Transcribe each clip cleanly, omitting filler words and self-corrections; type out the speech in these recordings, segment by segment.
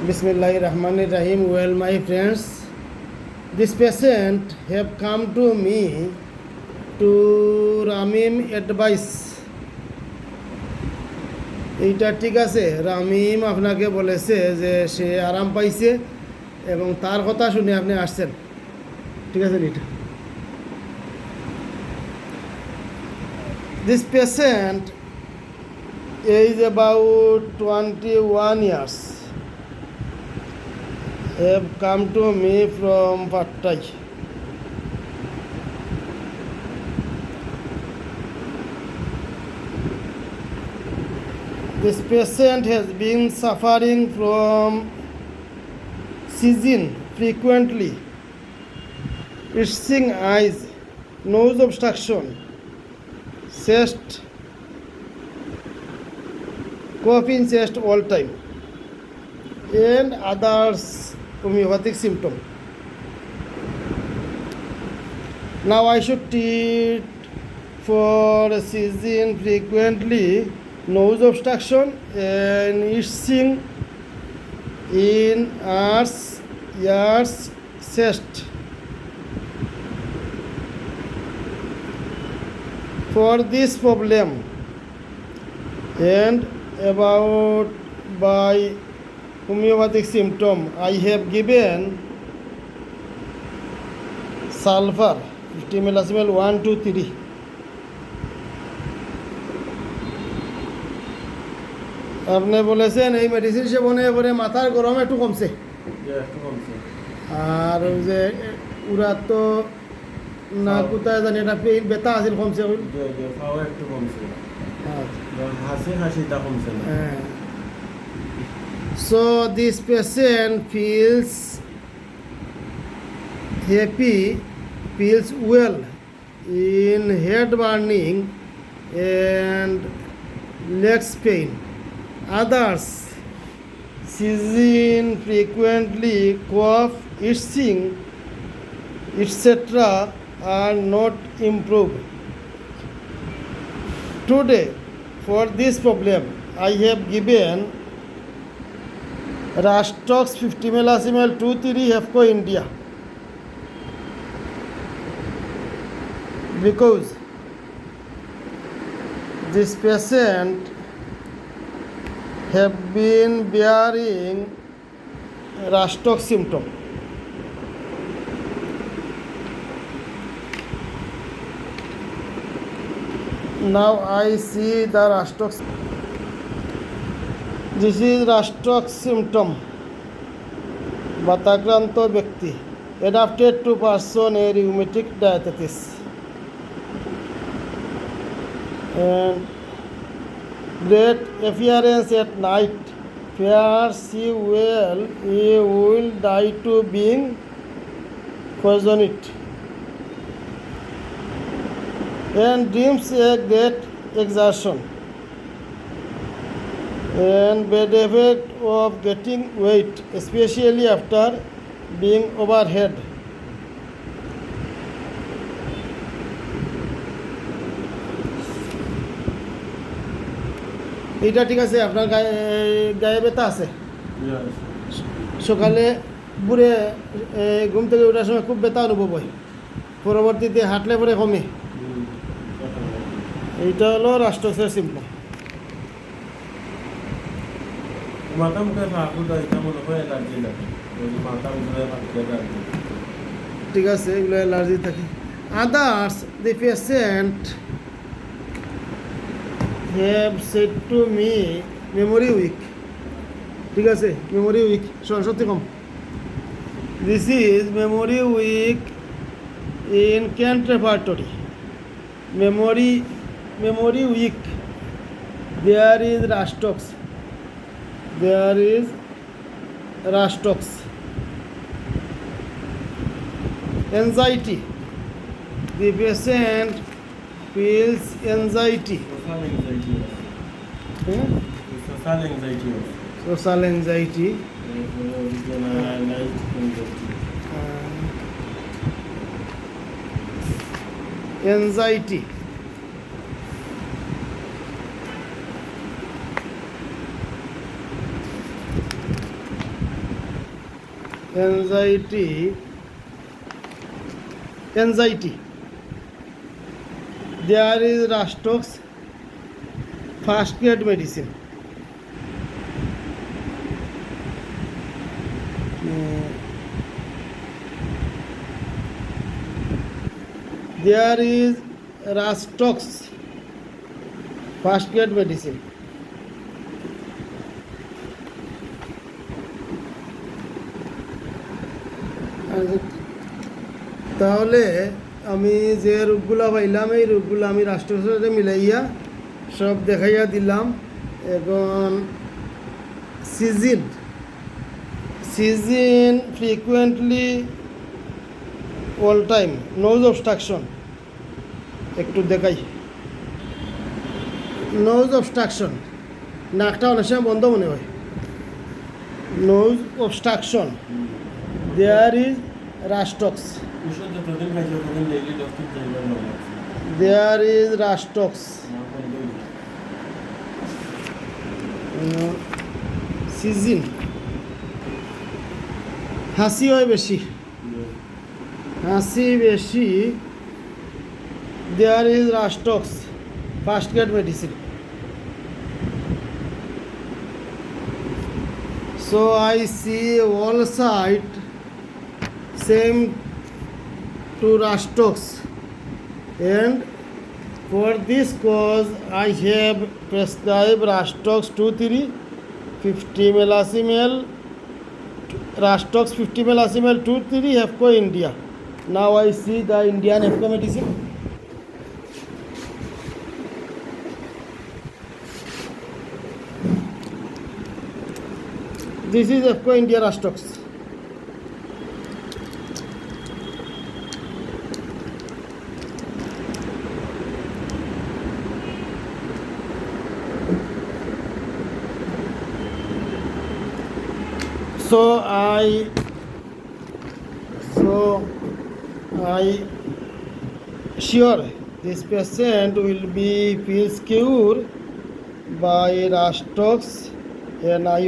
Bismillahir Rahmanir Rahim. Well, my friends, this patient have come to me to Ramim advice. এইটা ঠিক আছে, রামিম আপনাকে বলেছে যে সে আরাম পাইছে এবং তার কথা শুনে আপনি আসছেন, ঠিক আছে? এটা this patient is about 21 years, have come to me from Pattai. This patient has been suffering from seizing frequently, itching eyes, nose obstruction, chest, cough in chest all time, and others homeopathic symptoms. Now I should treat for seizing frequently, nose obstruction, and itching in arms, ears, chest. For this problem and about by homeopathic symptom, I have given sulfur 50 millimole 1 2 3. আপনি বলেছেন এই medicine সেবনে পরে মাথার গরম একটু কমছে, আর ওই যে উড়া তো না কোথায় জানি এটা পেইন ব্যথা আছিল কমছে, so this patient feels happy, feels well in head burning and legs pain. Others seizing frequently, cough, itching, etc. are not improved. Today, for this problem, I have given Rastox 50 millimole 2-3 HEFCO India, because this patient have been bearing Rastox symptom. Now I see the Rastox. This is Rastox symptom. Batagranto Bekti, adapted to person a rheumatic diabetes. And great appearance at night, fare she well, he will die to being poisoned, and dreams a great exertion, and bad effect of getting weight, especially after being overhead. এটা ঠিক আছে, আপনার গায়ে ব্যথা আছে, সকালে বুড়ে ঘুম থেকে ওঠার সময় খুব ব্যথা অনুভব হয়, পরবর্তীতে হাঁটলে পরে কমে। এইটা হলো রাস্টক্সের সিম্পটম। ঠিক আছে, এগুলো অ্যালার্জি থাকে। Others the patient have said to me memory weak, ঠিক আছে, memory weak, স্মরণশক্তি com. This is memory weak in Kent repertory. Memory weak. There is Rastox. Anxiety. The patient feels anxiety. Social anxiety. Anxiety. anxiety. There is Rastox first aid medicine. There is Rastox first aid medicine. তাহলে আমি যে রোগগুলা পাইলাম এই রোগগুলো আমি রাষ্ট্রের সাথে মিলাইয়া সব দেখাইয়া দিলাম। এখন season frequently all time nose obstruction একটু দেখাই। নোজ অবস্ট্রাকশন, নাকটা অনেক সময় বন্ধ মনে হয়। নোজ অবস্ট্রাকশন, দেয়ার ইজ রাস্টক্স। দেয়ার ইজ রাস্টক্স। সিজন, হাসি হয় বেশি, হাসি বেশি, দেয়ার ইজ রাস্টক্স first aid medicine. So I see all side same to Rastox, and for this cause I have prescribed Rastox 2-3 50 millimol, Rastox 50 millimol 2-3 HEFCO India. Now I see the Indian HEFCO medicine. This is HEFCO India Rastox. So I sure this patient will be feels cured by Rastox, and I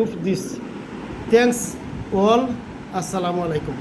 of this. Thanks all. Assalamu alaikum.